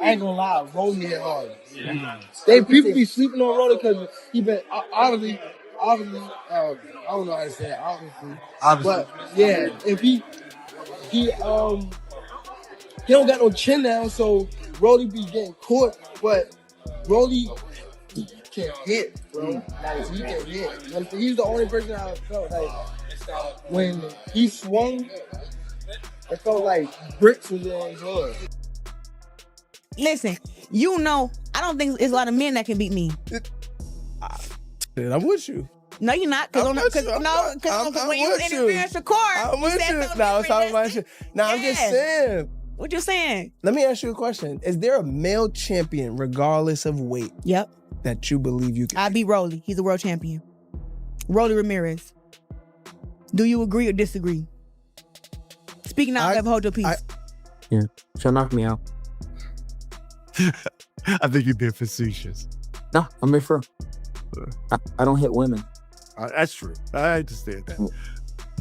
I ain't gonna lie, Rolly hit hard. People be sleeping on Rolly because he been obviously. I don't know how to say it. Obviously. But yeah, if he don't got no chin down, so Rolly be getting caught. But Rolly can hit, bro. Like he can hit. Like, he's the only person I felt like when he swung, it felt like bricks was in his hood. Listen, I don't think there's a lot of men that can beat me. I'm with you. No, you're not. Because when you interference the court, I'm with you. No, it's talking about shit. No, I'm just saying. What you saying? Let me ask you a question. Is there a male champion, regardless of weight, yep, that you believe you can? I beat Roly. He's a world champion. Rolly Romero. Do you agree or disagree? Speaking out, never hold your peace. Yeah, she'll knock me out. I think you're being facetious. No, I'm being for. I don't hit women. That's true. I understand that.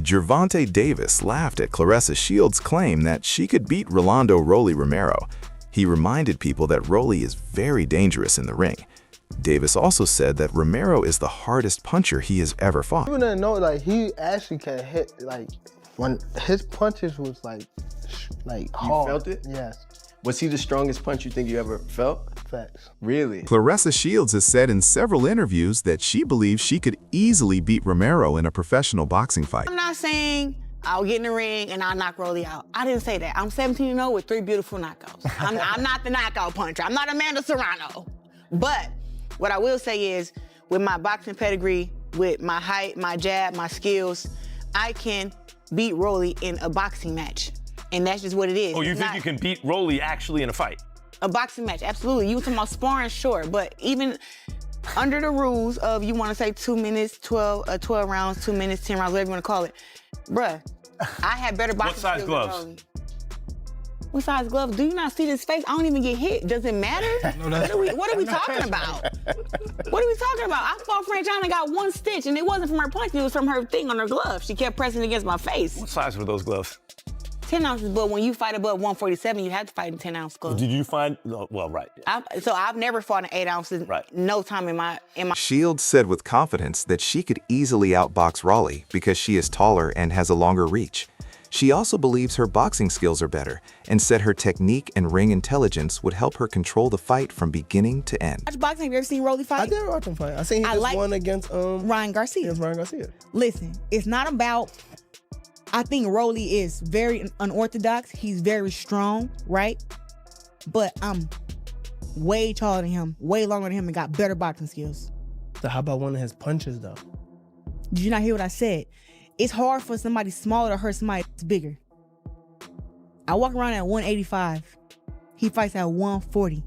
Gervonta Davis laughed at Claressa Shields' claim that she could beat Rolando Rolly Romero. He reminded people that Rolly is very dangerous in the ring. Davis also said that Romero is the hardest puncher he has ever fought. People didn't know, like, he actually can hit, like, when his punches was, like hard. You felt it? Yes. Was he the strongest punch you think you ever felt? Facts. Really? Claressa Shields has said in several interviews that she believes she could easily beat Romero in a professional boxing fight. I'm not saying I'll get in the ring and I'll knock Rolly out. I didn't say that. I'm 17-0 with 3 beautiful knockouts. I'm not the knockout puncher. I'm not Amanda Serrano. But what I will say is, with my boxing pedigree, with my height, my jab, my skills, I can beat Rolly in a boxing match. And that's just what it is. Oh, you think you can beat Rolly actually in a fight? A boxing match, absolutely. You were talking about sparring, sure. But even under the rules of, you want to say 2 minutes, 12 rounds, 2 minutes, 10 rounds, whatever you want to call it. Bruh, I had better boxing skills. What size gloves? Than Rolly. What size gloves? Do you not see this face? I don't even get hit. Does it matter? What are we talking about? What are we talking about? I fought Franchina and got 1 stitch, and it wasn't from her punch, it was from her thing on her glove. She kept pressing against my face. What size were those gloves? 10 ounces, but when you fight above 147, you have to fight in 10-ounce gloves. Did you find, well, right. So I've never fought in 8 ounces, right. No time in my... Shields said with confidence that she could easily outbox Rolly because she is taller and has a longer reach. She also believes her boxing skills are better and said her technique and ring intelligence would help her control the fight from beginning to end. Watch boxing, have you ever seen Rolly fight? I did watch him fight. I seen he just won against Ryan Garcia. Against Ryan Garcia. Listen, it's not about... I think Rolly is very unorthodox. He's very strong, right? But I'm way taller than him, way longer than him, and got better boxing skills. So how about one of his punches, though? Did you not hear what I said? It's hard for somebody smaller to hurt somebody that's bigger. I walk around at 185. He fights at 140.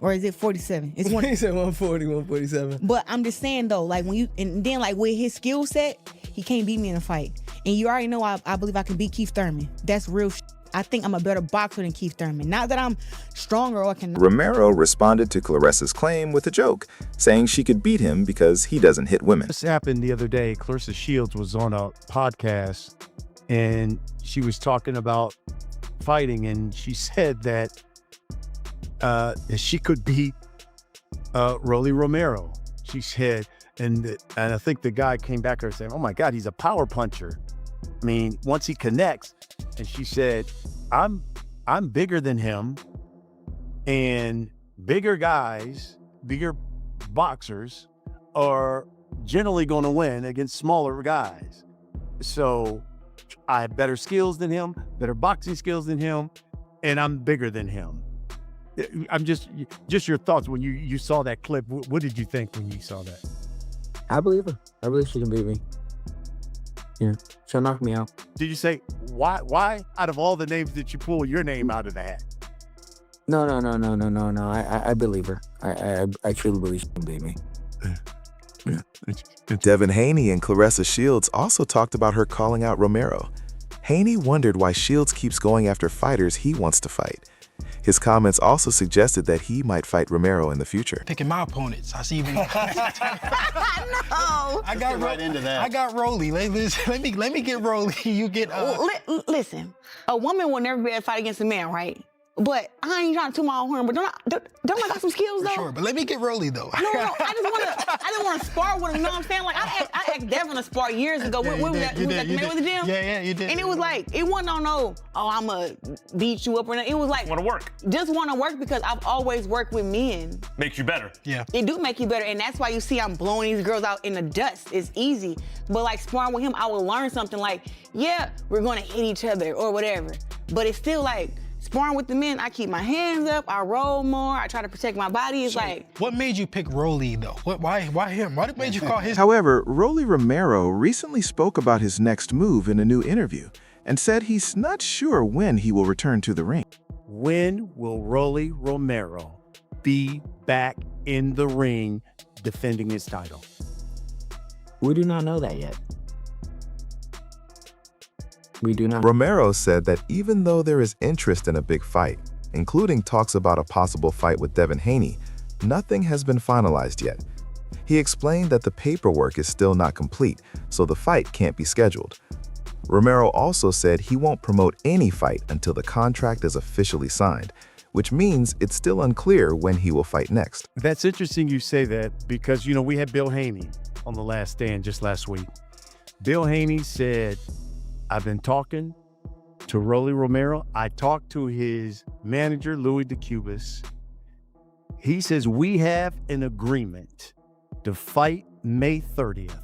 Or is it 47? It's He said 140, 147. But I'm just saying, though, like, when you... And then, like, with his skill set, he can't beat me in a fight. And you already know I believe I can beat Keith Thurman. That's real shit. I think I'm a better boxer than Keith Thurman. Not that I'm stronger or can... Romero responded to Claressa's claim with a joke, saying she could beat him because he doesn't hit women. This happened the other day. Claressa Shields was on a podcast, and she was talking about fighting, and she said that she could beat Rolly Romero. She said, and I think the guy came back to her saying, oh my God, he's a power puncher. I mean, once he connects, and she said, I'm bigger than him, and bigger guys, bigger boxers are generally going to win against smaller guys. So I have better skills than him, better boxing skills than him, and I'm bigger than him. I'm just your thoughts when you saw that clip. What did you think when you saw that? I believe her. I believe she can beat me. Yeah, she'll knock me out. Did you say, why out of all the names did you pull your name out of the hat? No. I believe her. I truly believe she can beat me. Devin Haney and Claressa Shields also talked about her calling out Romero. Haney wondered why Shields keeps going after fighters he wants to fight. His comments also suggested that he might fight Romero in the future. Picking my opponents. I see even. No. I got right into that. I got Rolly. Let me get Rolly. You get. Listen, a woman will never be able to fight against a man, right? But I ain't trying to toot my own horn, but don't I got some skills though? Sure, but let me get Rolly though. No, I didn't want to spar with him, you know what I'm saying? Like, I asked Devin to spar years ago. When we was at the man with the gym. Yeah, you did. And it was like, it wasn't on no, oh, I'm going to beat you up or nothing. It was like. Want to work. Just want to work because I've always worked with men. Makes you better. Yeah. It do make you better, and that's why you see I'm blowing these girls out in the dust. It's easy. But like sparring with him, I will learn something like, yeah, we're going to hit each other or whatever. But it's still like, sparring with the men, I keep my hands up, I roll more, I try to protect my body. It's like... What made you pick Rolly, though? Why him? Why made you call his... However, Rolly Romero recently spoke about his next move in a new interview and said he's not sure when he will return to the ring. When will Rolly Romero be back in the ring defending his title? We do not know that yet. We do not. Romero said that even though there is interest in a big fight, including talks about a possible fight with Devin Haney, nothing has been finalized yet. He explained that the paperwork is still not complete, so the fight can't be scheduled. Romero also said he won't promote any fight until the contract is officially signed, which means it's still unclear when he will fight next. That's interesting you say that because, we had Bill Haney on The Last Stand just last week. Bill Haney said, I've been talking to Rolly Romero. I talked to his manager, Louis DeCubas. He says we have an agreement to fight May 30th,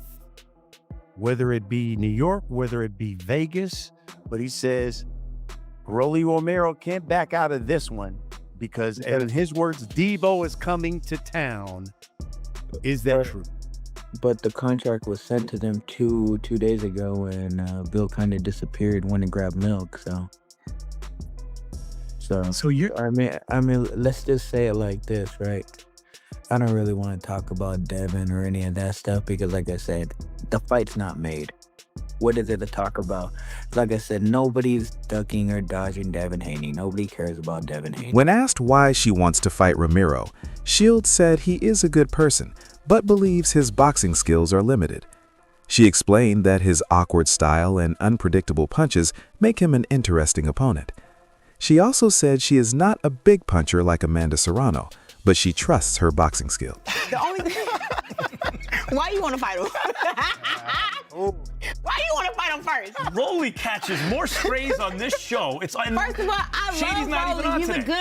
whether it be New York, whether it be Vegas. But he says Rolly Romero can't back out of this one because, in his words, Debo is coming to town. Is that true? But the contract was sent to them two days ago, and Bill kind of disappeared, went and grabbed milk. So you're. I mean, let's just say it like this, right? I don't really want to talk about Devin or any of that stuff because, like I said, the fight's not made. What is it to talk about? Like I said, nobody's ducking or dodging Devin Haney. Nobody cares about Devin Haney. When asked why she wants to fight Romero, Shields said he is a good person, but believes his boxing skills are limited. She explained that his awkward style and unpredictable punches make him an interesting opponent. She also said she is not a big puncher like Amanda Serrano, but she trusts her boxing skill. The only thing... Why you want to fight him? Why you want to fight him first? Rolly catches more strays on this show. It's like, first of all, I love Rolly.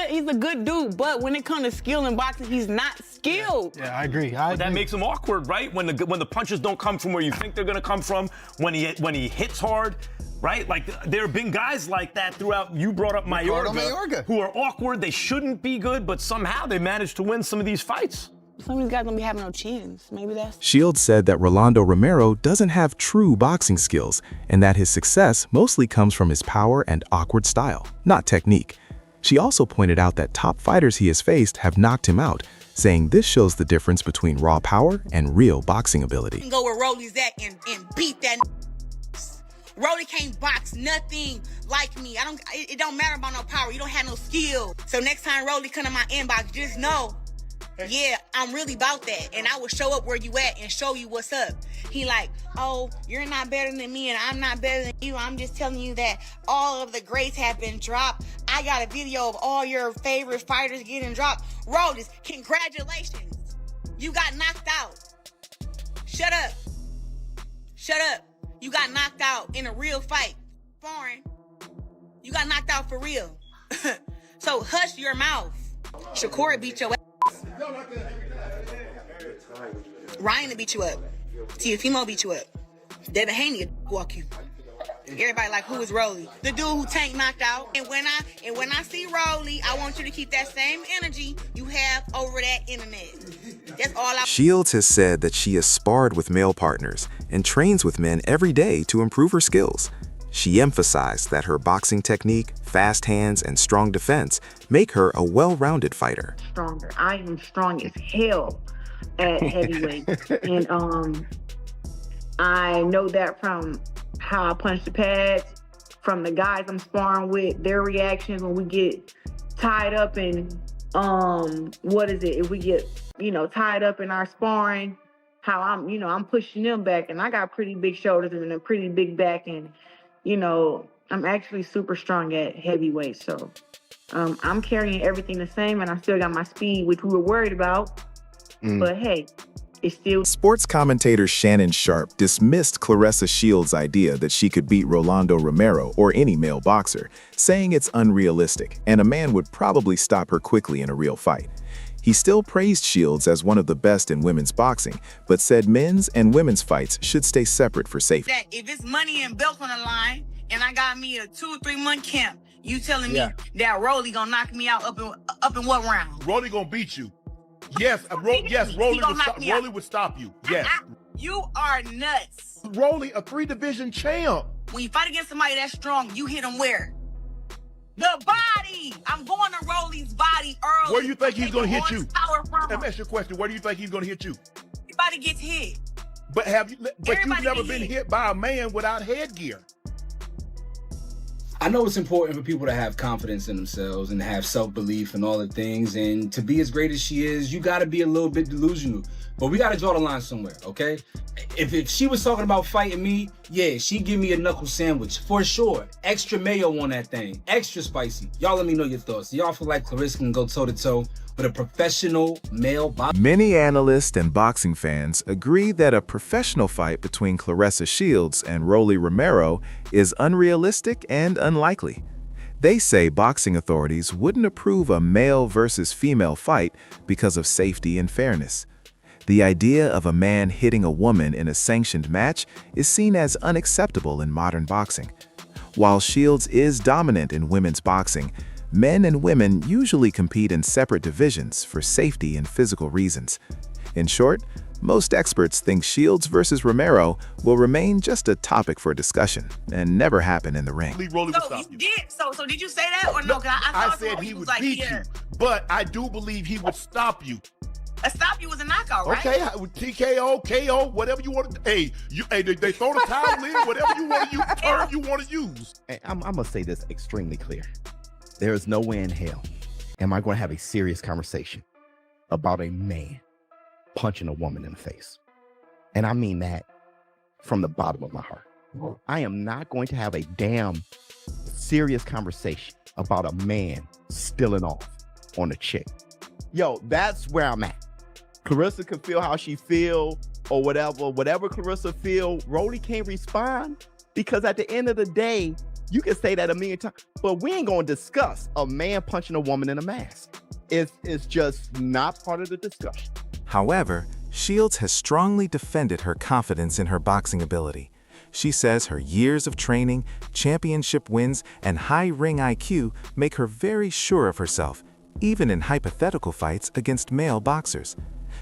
He's a good dude, but when it comes to skill in boxing, he's not skilled. Yeah, I agree. That makes him awkward, right? When the punches don't come from where you think they're gonna come from, when he hits hard, right? Like there have been guys like that throughout. You brought up Mayorga, who are awkward. They shouldn't be good, but somehow they managed to win some of these fights. Some of these guys don't be having no chins. Maybe that's... Shields said that Rolando Romero doesn't have true boxing skills and that his success mostly comes from his power and awkward style, not technique. She also pointed out that top fighters he has faced have knocked him out, saying this shows the difference between raw power and real boxing ability. You can go where Rolly's at and beat that. Rolly can't box nothing like me. It don't matter about no power. You don't have no skill. So next time Rolly come to my inbox, just know, yeah, I'm really about that. And I will show up where you at and show you what's up. He like, oh, you're not better than me and I'm not better than you. I'm just telling you that all of the greats have been dropped. I got a video of all your favorite fighters getting dropped. Rolly, congratulations. You got knocked out. Shut up. Shut up. You got knocked out in a real fight. Foreign. You got knocked out for real. So hush your mouth. Shakur beat your ass. Ryan will beat you up. Teofimo beat you up. Devin Haney will walk you. Everybody like, who is Rolly? The dude who Tank knocked out. And when I see Rolly, I want you to keep that same energy you have over that internet. That's all I... Shields has said that she has sparred with male partners and trains with men every day to improve her skills. She emphasized that her boxing technique, fast hands, and strong defense make her a well-rounded fighter. Stronger. I am strong as hell at heavyweight. And I know that from how I punch the pads, from the guys I'm sparring with, their reactions when we get tied up in, if we get, tied up in our sparring, how I'm pushing them back, and I got pretty big shoulders and a pretty big back, and, I'm actually super strong at heavyweight, so I'm carrying everything the same, and I still got my speed, which we were worried about. But hey, it's still. Sports commentator Shannon Sharp dismissed Claressa Shields' idea that she could beat Rolando Romero or any male boxer, saying it's unrealistic and a man would probably stop her quickly in a real fight. He still praised Shields as one of the best in women's boxing, but said men's and women's fights should stay separate for safety. That if it's money and belts on the line, and I got me a 2 or 3 month camp, you telling me that Roly gonna knock me out up in what round? Roly gonna beat you. Yes, Roly would stop you. Yes. You are nuts. Roly, a 3-division champ. When you fight against somebody that strong, you hit him where? The body. I'm going to Roly's body early. Where do you think he's gonna hit you? Let me ask you a question. Where do you think he's gonna hit you? Everybody gets hit. But you've never been hit by a man without headgear. I know it's important for people to have confidence in themselves and have self-belief and all the things. And to be as great as she is, you got to be a little bit delusional. But we got to draw the line somewhere, okay? If she was talking about fighting me, yeah, she'd give me a knuckle sandwich for sure. Extra mayo on that thing, extra spicy. Y'all let me know your thoughts. Y'all feel like Claressa can go toe-to-toe with a professional male boxer? Many analysts and boxing fans agree that a professional fight between Claressa Shields and Rolly Romero is unrealistic and unlikely. They say boxing authorities wouldn't approve a male versus female fight because of safety and fairness. The idea of a man hitting a woman in a sanctioned match is seen as unacceptable in modern boxing. While Shields is dominant in women's boxing, men and women usually compete in separate divisions for safety and physical reasons. In short, most experts think Shields versus Romero will remain just a topic for discussion and never happen in the ring. So did you say that or no? I said he would beat you, but I do believe he would stop you. A stop you was a knockout, right? Okay, TKO, KO, whatever you want to. Hey, they throw the towel in, whatever you want to use, term you want to use. Hey, I'm gonna say this extremely clear. There is no way in hell am I going to have a serious conversation about a man punching a woman in the face. And I mean that from the bottom of my heart. I am not going to have a damn serious conversation about a man spilling off on a chick. Yo, that's where I'm at. Claressa can feel how she feel or whatever Claressa feel, Roly can't respond because at the end of the day, you can say that a million times, but we ain't gonna discuss a man punching a woman in a mask. It's just not part of the discussion. However, Shields has strongly defended her confidence in her boxing ability. She says her years of training, championship wins, and high ring IQ make her very sure of herself, even in hypothetical fights against male boxers.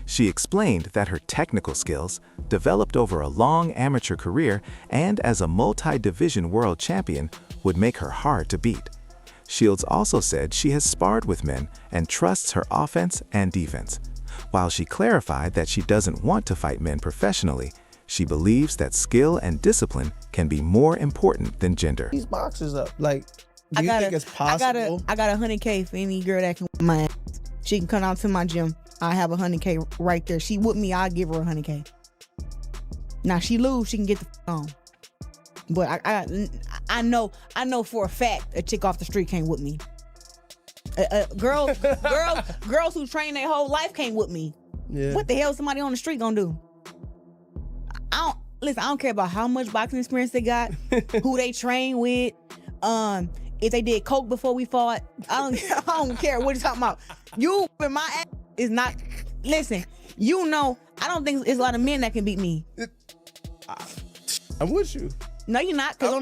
She explained that her technical skills, developed over a long amateur career and as a multi-division world champion, would make her hard to beat. Shields also said she has sparred with men and trusts her offense and defense. While she clarified that she doesn't want to fight men professionally, she believes that skill and discipline can be more important than gender. These boxers up, like, do you think it's possible? I got $100K for any girl that can whip my ass. She can come out to my gym. I have $100K right there. She with me, I'll give her $100K. Now she lose, she can get the on. But I know for a fact a chick off the street can't whip me. Girls who train their whole life can't whip me. Yeah. What the hell is somebody on the street gonna do? I don't care about how much boxing experience they got, who they train with, if they did coke before we fought. I don't care what you're talking about. You in my ass is not. Listen, you know I don't think it's a lot of men that can beat me. I'm with you. No, you're not. Because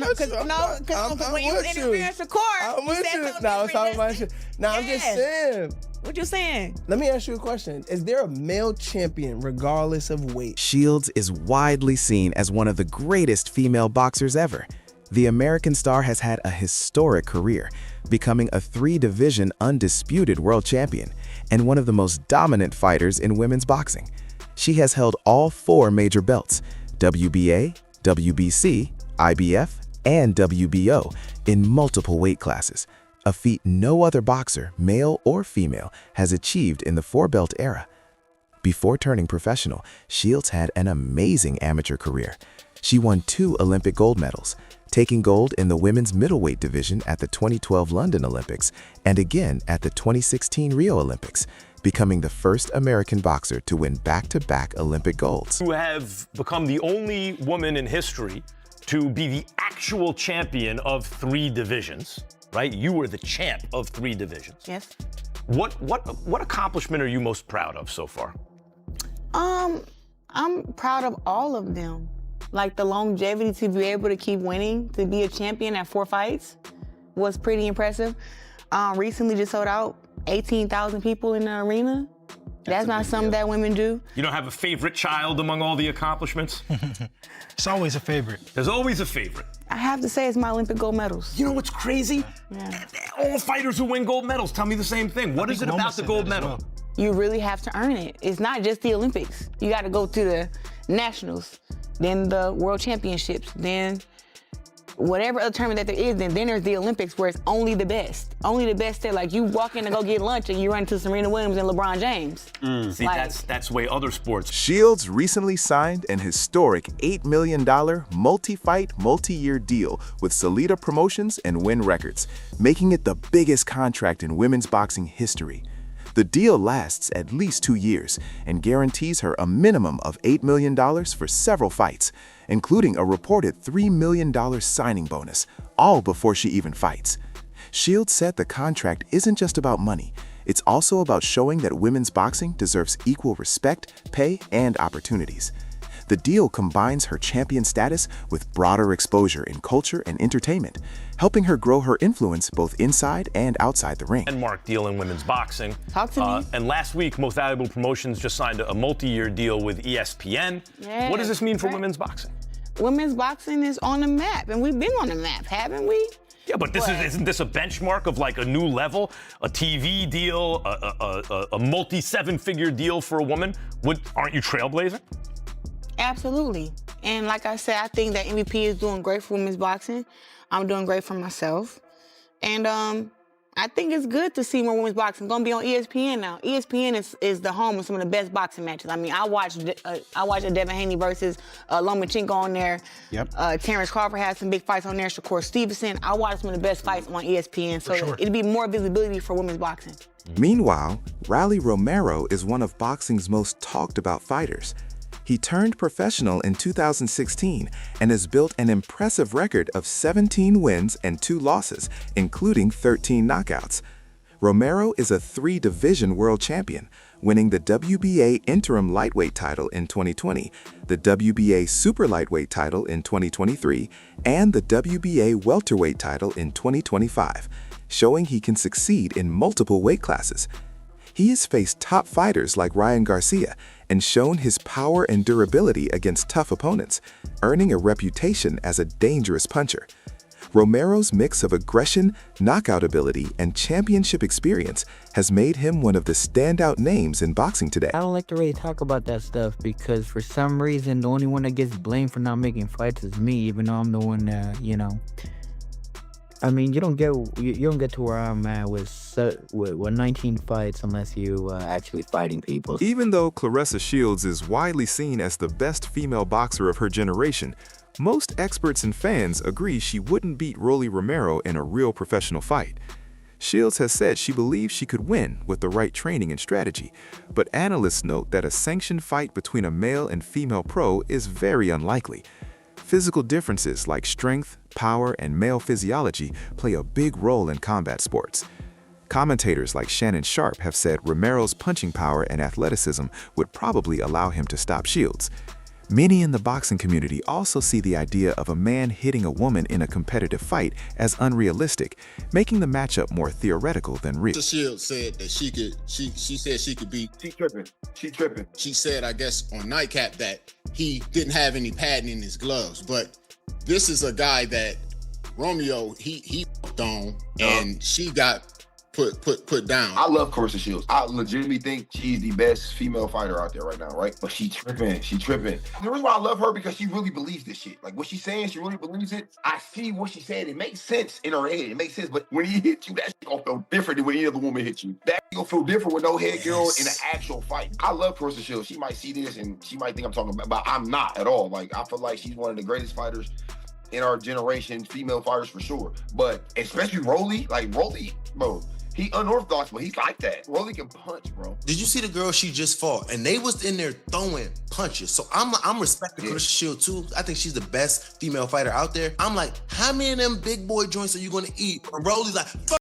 when you interference for court, I'm with you. No, I'm talking about shit. No, I'm just saying. What you saying? Let me ask you a question. Is there a male champion regardless of weight? Shields is widely seen as one of the greatest female boxers ever. The American star has had a historic career, becoming a 3-division undisputed world champion and one of the most dominant fighters in women's boxing. She has held all 4 major belts, WBA, WBC, IBF, and WBO, in multiple weight classes, a feat no other boxer, male or female, has achieved in the 4-belt era. Before turning professional, Shields had an amazing amateur career. She won 2 Olympic gold medals, taking gold in the women's middleweight division at the 2012 London Olympics and again at the 2016 Rio Olympics, becoming the first American boxer to win back-to-back Olympic golds. You have become the only woman in history to be the actual champion of 3 divisions, right? You were the champ of 3 divisions. Yes. What accomplishment are you most proud of so far? I'm proud of all of them. Like the longevity to be able to keep winning, to be a champion at 4 fights was pretty impressive. Recently just sold out 18,000 people in the arena. That's not something that women do. You don't have a favorite child among all the accomplishments? It's always a favorite. There's always a favorite. I have to say it's my Olympic gold medals. You know what's crazy? Yeah. All fighters who win gold medals tell me the same thing. What is it about the gold medal? You really have to earn it. It's not just the Olympics. You got to go to the nationals, then the world championships, then whatever other tournament that there is, then there's the Olympics where it's only the best. Only the best there. Like you walk in to go get lunch and you run into Serena Williams and LeBron James. See, that's way other sports. Shields recently signed an historic $8 million multi-fight, multi-year deal with Salida Promotions and Win Records, making it the biggest contract in women's boxing history. The deal lasts at least 2 years and guarantees her a minimum of $8 million for several fights, including a reported $3 million signing bonus, all before she even fights. Shields said the contract isn't just about money, it's also about showing that women's boxing deserves equal respect, pay, and opportunities. The deal combines her champion status with broader exposure in culture and entertainment, helping her grow her influence both inside and outside the ring. Landmark deal in women's boxing. Talk to me. And last week, Most Valuable Promotions just signed a multi-year deal with ESPN. Yes, what does this mean for women's boxing? Women's boxing is on the map, and we've been on the map, haven't we? Yeah, but isn't this a benchmark of like a new level, a TV deal, a multi-7-figure deal for a woman? Aren't you trailblazing? Absolutely. And like I said, I think that MVP is doing great for women's boxing. I'm doing great for myself. And I think it's good to see more women's boxing. It's gonna be on ESPN now. ESPN is the home of some of the best boxing matches. I mean, I watched a Devin Haney versus Lomachenko on there. Yep. Terrence Crawford had some big fights on there. Shakur Stevenson. I watched some of the best fights on ESPN. So it'd be more visibility for women's boxing. Meanwhile, Rolly Romero is one of boxing's most talked about fighters. He turned professional in 2016 and has built an impressive record of 17 wins and 2 losses, including 13 knockouts. Romero is a 3-division world champion, winning the WBA interim lightweight title in 2020, the WBA super lightweight title in 2023, and the WBA welterweight title in 2025, showing he can succeed in multiple weight classes. He has faced top fighters like Ryan Garcia and shown his power and durability against tough opponents, earning a reputation as a dangerous puncher. Romero's mix of aggression, knockout ability, and championship experience has made him one of the standout names in boxing today. I don't like to really talk about that stuff because for some reason, the only one that gets blamed for not making fights is me, even though I'm the one that, I mean, you don't get to where I'm at with 19 fights unless you actually fighting people. Even though Claressa Shields is widely seen as the best female boxer of her generation, most experts and fans agree she wouldn't beat Rolly Romero in a real professional fight. Shields has said she believes she could win with the right training and strategy, but analysts note that a sanctioned fight between a male and female pro is very unlikely. Physical differences like strength, power, and male physiology play a big role in combat sports. Commentators like Shannon Sharp have said Romero's punching power and athleticism would probably allow him to stop Shields. Many in the boxing community also see the idea of a man hitting a woman in a competitive fight as unrealistic, making the matchup more theoretical than real. Shields said that she said she could beat. She tripping. She said, I guess, on Nightcap that he didn't have any padding in his gloves, but this is a guy that Romeo, he on, and she got put down. I love Claressa Shields. I legitimately think she's the best female fighter out there right now, right? But she tripping. The reason why I love her because she really believes this shit. Like what she's saying, she really believes it. I see what she's saying. It makes sense in her head. It makes sense. But when he hits you, that shit gonna feel different than when any other woman hits you. That gonna feel different with no head girl in an actual fight. I love Claressa Shields. She might see this and she might think I'm talking about, but I'm not at all. Like I feel like she's one of the greatest fighters in our generation, female fighters for sure. But especially Roly, bro, he unorthodox, but he's like that. Roly can punch, bro. Did you see the girl she just fought? And they was in there throwing punches. So I'm respecting Claressa Shields too. I think she's the best female fighter out there. I'm like, how many of them big boy joints are you gonna eat? And Roly's like, fuck